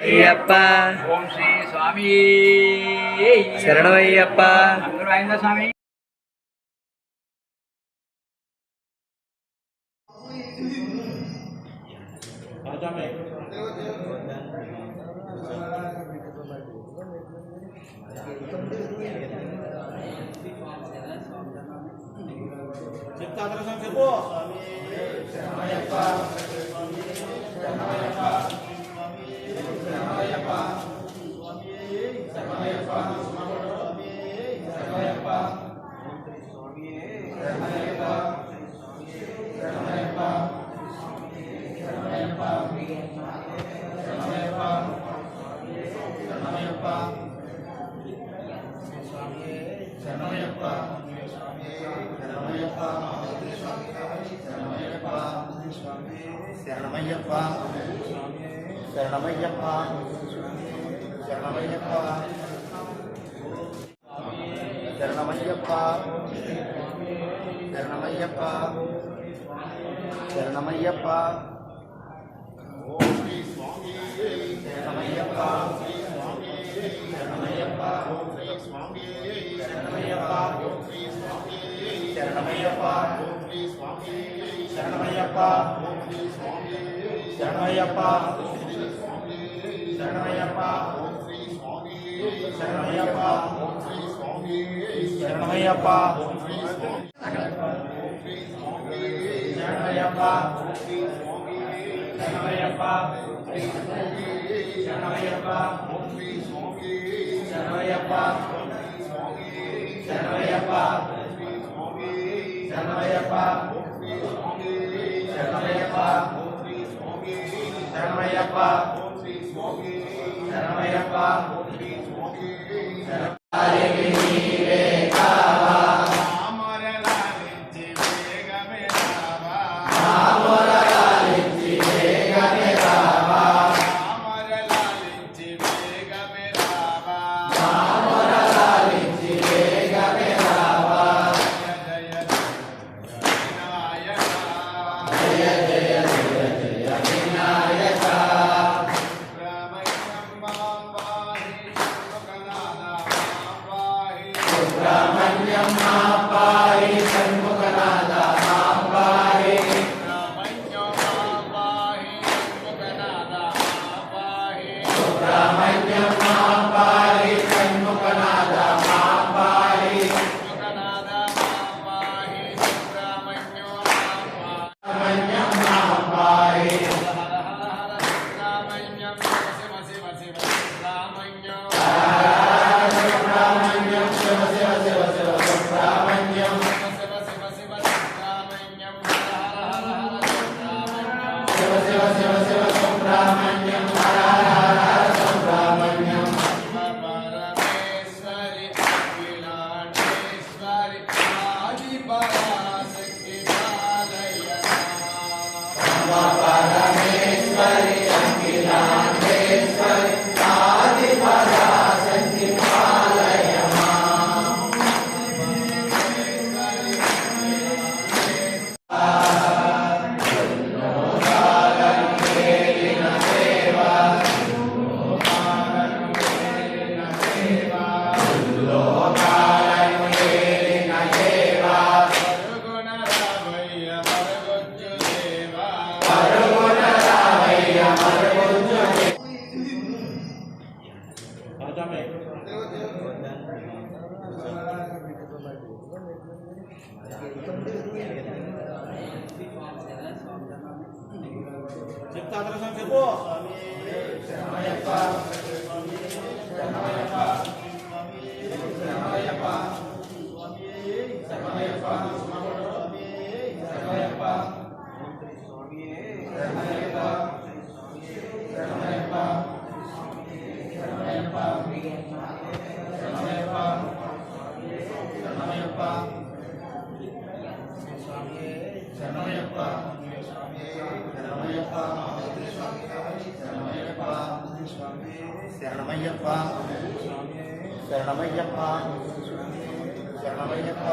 అయ్యప్ప ఓం శ్రీ స్వామి శరణమయ్యప్ప. అందరూ అయిందా స్వామి? చెప్పు శరణమయ్యప్ప శరణమయ్యప్ప శరణమయ్యప్ప శరణమయ్యప్ప శరణమయ్యప్ప శరణమయ్యప్ప ఓం శ్రీ స్వామి శరణమయ్యప్ప శరణమయ్యప్ప ఓం శ్రీ స్వామి శరణమయ్యప్ప ఓం శ్రీ స్వామి శరణమయ్యప్ప ఓం శ్రీ స్వామి శరణమయ్యప్ప ఓం శ్రీ స్వామి శరణమయ్యప్ప శరణమయ్యప్ప ఓం శ్రీ స్వామి శరణమయ్యప్ప ఓం శ్రీ స్వామి శరణమయ్యప్ప ఓం శ్రీ స్వామి శరణమయ్యప్ప ఓం శ్రీ స్వామి శరణమయ్యప్ప శరణమయ్యప్ప ఓం శ్రీ స్వామి శరణమయ్యప్ప శరణమయ్యప్ప శరణమయ్యప్ప శరణమయ్యప్ప శరణమయ్యప్ప శరణమయ్యప్ప సుబ్రహ్మణ్యం మాం పాహి షణ్ముఖనాథ మాం పాహి సుబ్రహ్మణ్యం మాం పాహి షణ్ముఖనాథ మాం పాహి సుబ్రహ్మణ్యం మాం పాహి చెప్తా చెప్పు శరణమయ్యప్ప శరణమయ్యప్ప శరణమయ్యప్ప శరణమయ్యప్ప శరణమయ్యప్ప శరణమయ్యప్ప శరణమయ్యప్ప శరణమయ్యప్ప శరణమయ్యప్ప శరణమయ్యప్ప శరణమయ్యప్ప శరణమయ్యప్ప శరణమయ్యప్ప శరణమయ్యప్ప